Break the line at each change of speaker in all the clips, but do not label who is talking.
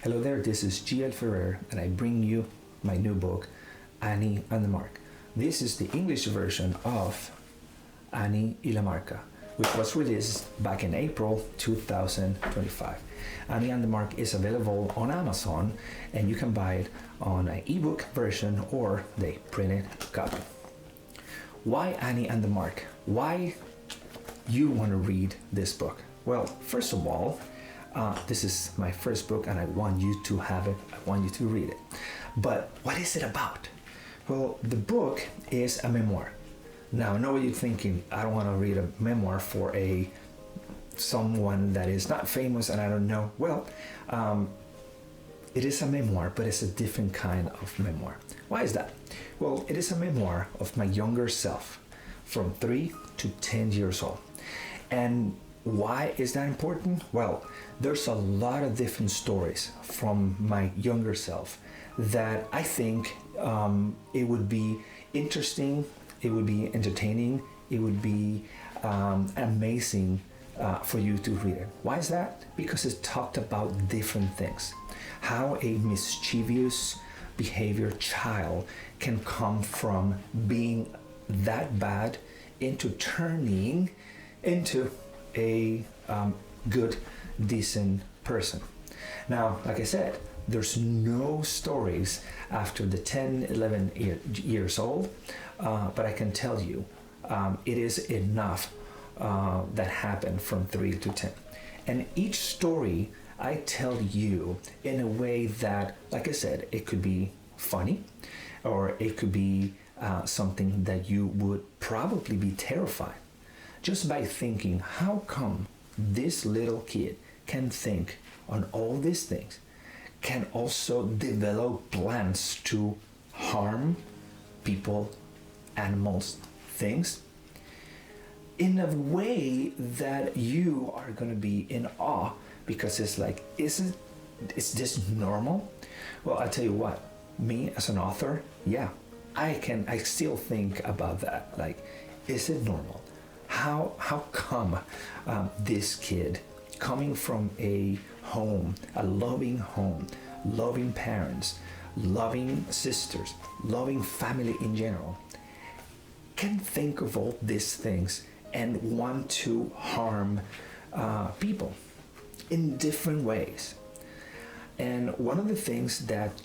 Hello there, this is GL Ferrer, and I bring you my new book, Anni and the Mark. This is the English version of Anni y la Marca, which was released back in April 2025. Anni and the Mark is available on Amazon, and you can buy it on an ebook version or the printed copy. Why Anni and the Mark? Why you want to read this book? Well, first of all, this is my first book and I want you to have it. I want you to read it. But what is it about? Well, the book is a memoir. Now, I know what you're thinking. I don't want to read a memoir for someone that is not famous and I don't know. Well, it is a memoir, but it's a different kind of memoir. Why is that? Well, it is a memoir of my younger self from 3 to 10 years old. And why is that important? Well, there's a lot of different stories from my younger self that I think it would be interesting, it would be entertaining, it would be amazing for you to read it. Why is that? Because it talked about different things. How a mischievous behavior child can come from being that bad into turning into a good, decent person. Now, like I said, there's no stories after the 10, 11 years old, but I can tell you it is enough that happened from 3 to 10. And each story I tell you in a way that, like I said, it could be funny or it could be something that you would probably be terrified just by thinking, how come this little kid can think on all these things, can also develop plans to harm people, animals, things, in a way that you are going to be in awe, because it's like, is this normal? Well, I tell you what, me as an author, yeah, I still think about that. Like, is it normal? How come this kid coming from a home, a loving parents, loving sisters, loving family in general, can think of all these things and want to harm people in different ways? And one of the things that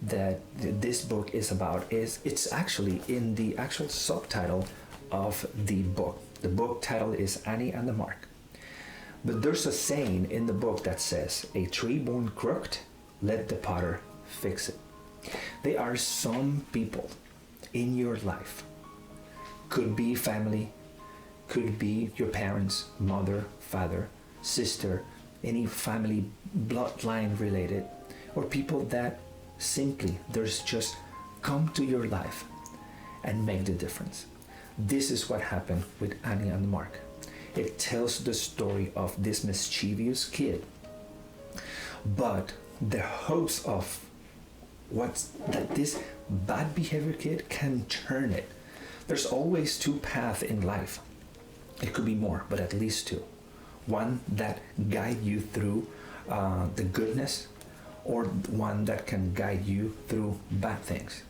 this book is about is, it's actually in the actual subtitle of the book. The book title is Anni and the Mark. But there's a saying in the book that says, a tree born crooked, let the potter fix it. There are some people in your life, could be family, could be your parents, mother, father, sister, any family bloodline related, or people that simply there's just come to your life and make the difference. This is what happened with Anni and the Mark. It tells the story of this mischievous kid, but the hopes of that this bad behavior kid can turn it. There's always two paths in life. It could be more, but at least two. One that guide you through the goodness, or one that can guide you through bad things.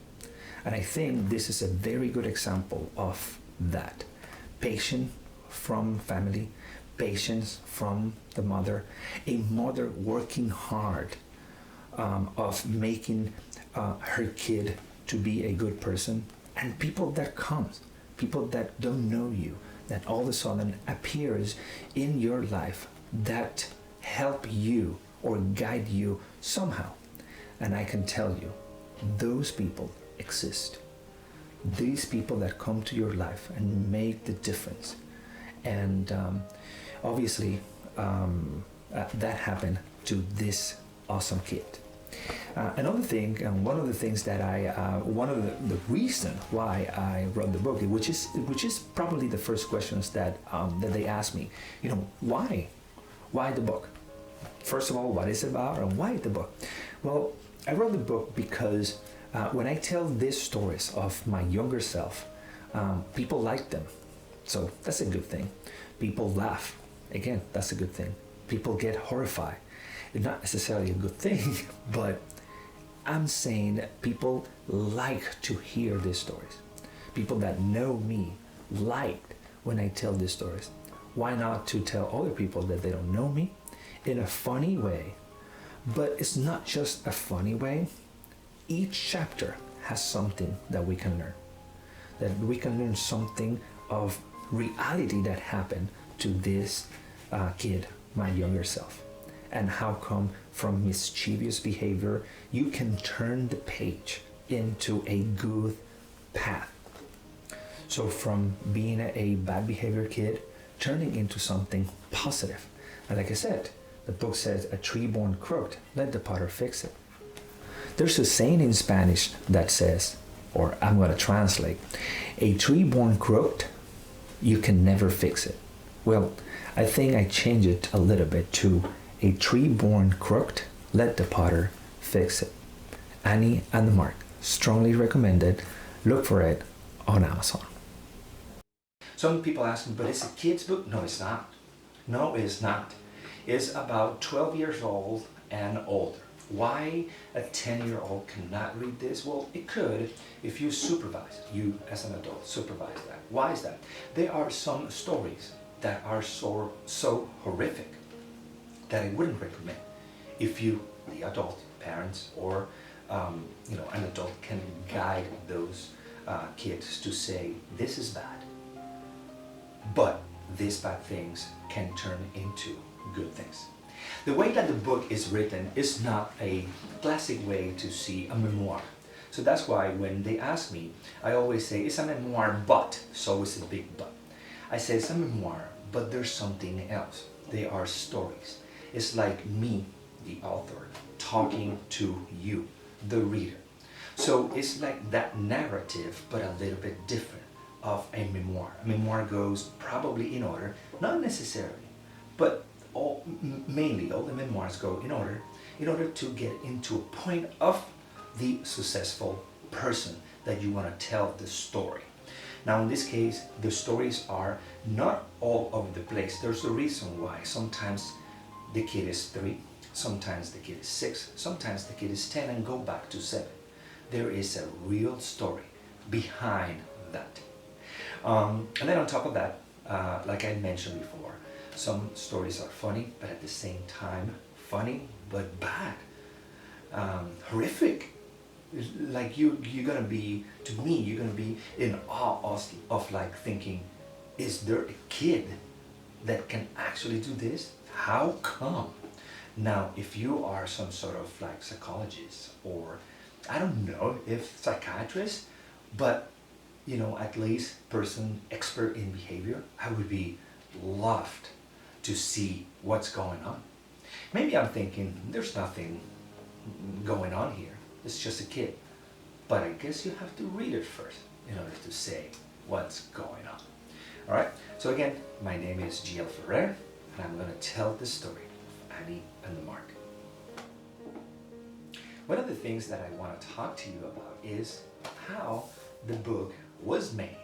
And I think this is a very good example of that. Patience from family, patience from the mother, a mother working hard of making her kid to be a good person, and people that don't know you, that all of a sudden appears in your life that help you or guide you somehow. And I can tell you, those people exist. These people that come to your life and make the difference. And obviously that happened to this awesome kid. Another thing, and one of the things that one of the reason why I wrote the book, which is probably the first questions that they asked me, why the book? First of all, what is it about, and why the book? Well, I wrote the book because when I tell these stories of my younger self, people like them, so that's a good thing. People laugh, again, that's a good thing. People get horrified. It's not necessarily a good thing, but I'm saying that people like to hear these stories. People that know me like when I tell these stories. Why not to tell other people that they don't know me in a funny way? But it's not just a funny way. Each chapter has something that we can learn. That we can learn something of reality that happened to this kid, my younger self. And how come from mischievous behavior you can turn the page into a good path. So from being a bad behavior kid, turning into something positive. And like I said, the book says, a tree born crooked, let the potter fix it. There's a saying in Spanish that says, or I'm going to translate, a tree born crooked, you can never fix it. Well, I think I changed it a little bit to a tree born crooked, let the potter fix it. Annie and the Mark, strongly recommended. Look for it on Amazon. Some people ask me, but it's a kid's book? No, it's not. No, it's not. It's about 12 years old and older. Why a 10-year-old cannot read this? Well, it could if you supervise, you as an adult supervise that. Why is that? There are some stories that are so horrific that I wouldn't recommend if you, the adult, parents, or an adult can guide those kids to say, this is bad, but these bad things can turn into good things. The way that the book is written is not a classic way to see a memoir. So that's why when they ask me, I always say, it's a memoir, but, so it's a big but. I say it's a memoir, but there's something else. They are stories. It's like me, the author, talking to you, the reader. So it's like that narrative, but a little bit different of a memoir. A memoir goes probably in order, not necessarily, but mainly all the memoirs go in order to get into a point of the successful person that you want to tell the story. Now in this case, the stories are not all over the place. There's a reason why. Sometimes the kid is 3, sometimes the kid is 6, sometimes the kid is 10 and go back to 7. There is a real story behind that. And then on top of that, like I mentioned before, some stories are funny, but at the same time, funny, but bad. Horrific. Like you're gonna be, to me, you're gonna be in awe of like thinking, is there a kid that can actually do this? How come? Now, if you are some sort of like psychologist, or I don't know if psychiatrist, but at least person expert in behavior, I would be loved to see what's going on. Maybe I'm thinking there's nothing going on here. It's just a kid. But I guess you have to read it first in order to say what's going on. All right. So again, my name is GL Ferrer, and I'm going to tell the story of Annie and the Mark. One of the things that I want to talk to you about is how the book was made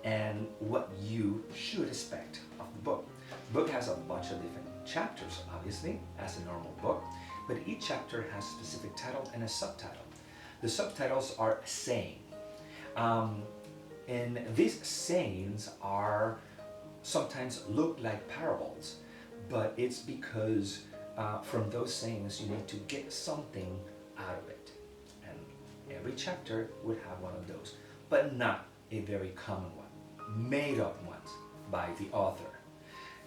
and what you should expect of the book. The book has a bunch of different chapters, obviously, as a normal book, but each chapter has a specific title and a subtitle. The subtitles are saying, and these sayings are sometimes look like parables, but it's because from those sayings you need to get something out of it. And every chapter would have one of those, but not a very common one, made up ones by the author.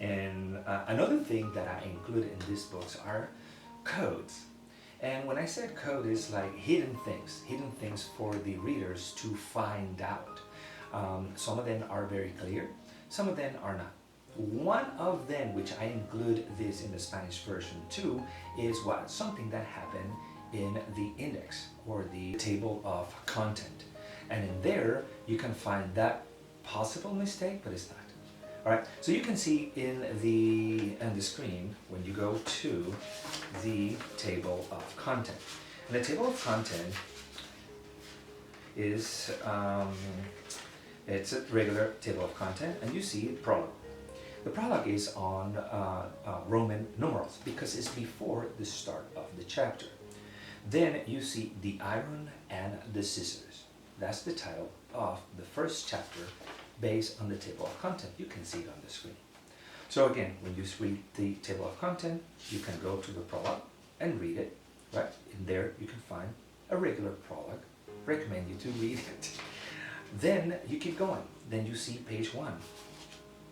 And another thing that I include in these books are codes. And when I said code, is like hidden things for the readers to find out. Some of them are very clear, some of them are not. One of them, which I include this in the Spanish version too, is something that happened in the index or the table of content. And in there, you can find that possible mistake, but it's not. All right, so you can see in the screen when you go to the table of content. And the table of content is it's a regular table of content, and you see prologue. The prologue is on Roman numerals because it's before the start of the chapter. Then you see the iron and the scissors. That's the title of the first chapter based on the table of content. You can see it on the screen. So again, when you read the table of content, you can go to the prologue and read it, right? In there you can find a regular prologue. Recommend you to read it. Then you keep going. Then you see page 1.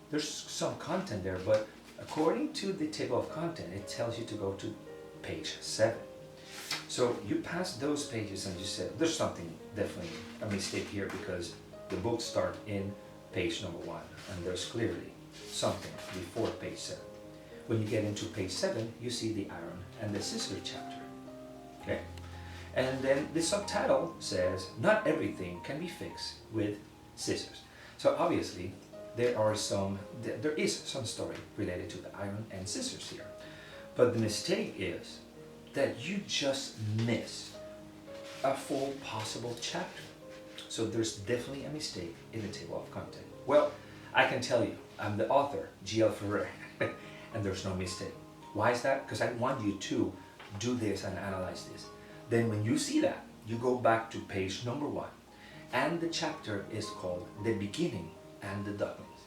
There's some content there, but according to the table of content, it tells you to go to page 7. So you pass those pages and you say, there's something, definitely a mistake here because the book starts in page number 1 and there's clearly something before page 7. When you get into page 7, you see the iron and the scissor chapter. Okay? And then the subtitle says, not everything can be fixed with scissors. So obviously, there is some story related to the iron and scissors here. But the mistake is that you just miss a full possible chapter. So there's definitely a mistake in the table of content. Well, I can tell you, I'm the author, G.L. Ferrer, and there's no mistake. Why is that? Because I want you to do this and analyze this. Then when you see that, you go back to page number 1, and the chapter is called The Beginning and the Ducklings.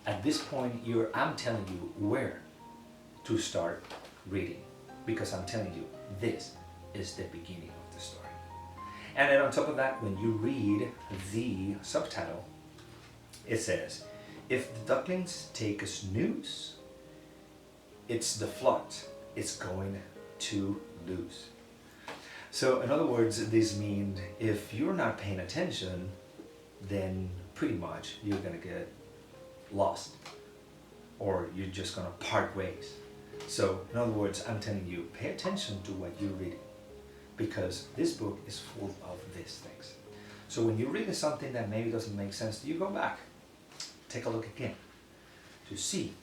At this point, I'm telling you where to start reading, because I'm telling you this is the beginning of the story. And then on top of that, when you read the subtitle, it says, if the ducklings take a snooze, it's the float it's going to lose. So in other words, this means if you're not paying attention, then pretty much you're going to get lost, or you're just going to part ways. So in other words, I'm telling you, pay attention to what you're reading, because this book is full of these things. So when you're reading something that maybe doesn't make sense, you go back, take a look again to see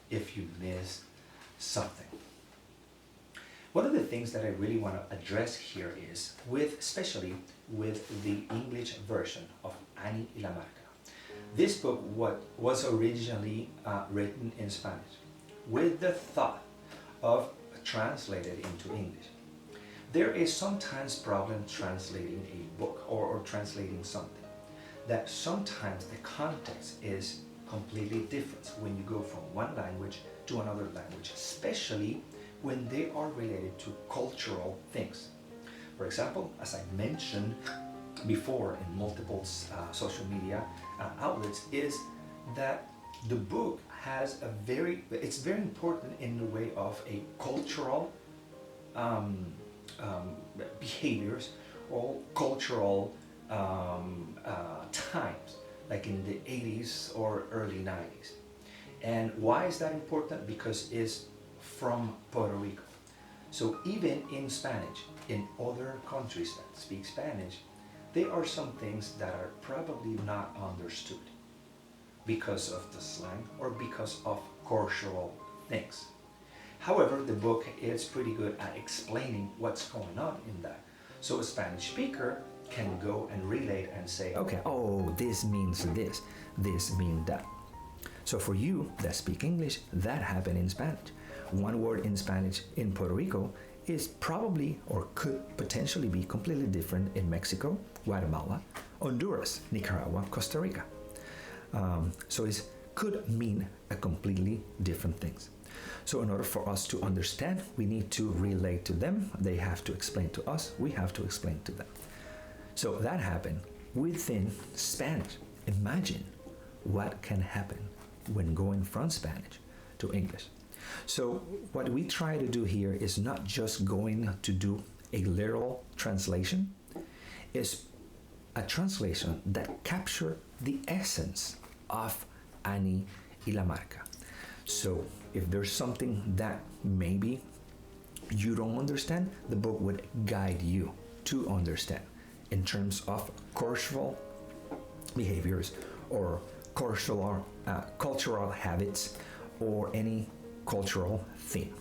if you missed something. One of the things that I really want to address here is especially with the English version of Anni y la Marca. This book was originally written in Spanish with the thought of translated into English. There is sometimes problem translating a book or translating something, that sometimes the context is completely different when you go from one language to another language, especially when they are related to cultural things. For example, as I mentioned before in multiple social media outlets, is that the book has it's very important in the way of a cultural behaviors or cultural times, like in the 80s or early 90s. And why is that important? Because it's from Puerto Rico. So even in Spanish, in other countries that speak Spanish, there are some things that are probably not understood because of the slang or because of cultural things. However, the book is pretty good at explaining what's going on in that. So a Spanish speaker can go and relate and say, okay, oh, this means this means that. So for you that speak English, that happened in Spanish. One word in Spanish in Puerto Rico is probably or could potentially be completely different in Mexico, Guatemala, Honduras, Nicaragua, Costa Rica. So it could mean a completely different things. So in order for us to understand, we need to relate to them. They have to explain to us. We have to explain to them. So that happened within Spanish. Imagine what can happen when going from Spanish to English. So what we try to do here is not just going to do a literal translation, it's a translation that captures the essence of Anni y la Marca. So if there's something that maybe you don't understand, the book would guide you to understand in terms of cultural behaviors or cultural habits or any cultural theme.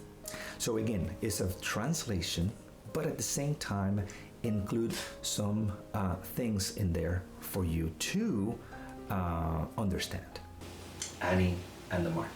So again, it's a translation, but at the same time include some things in there for you to understand. Anni and the Mark.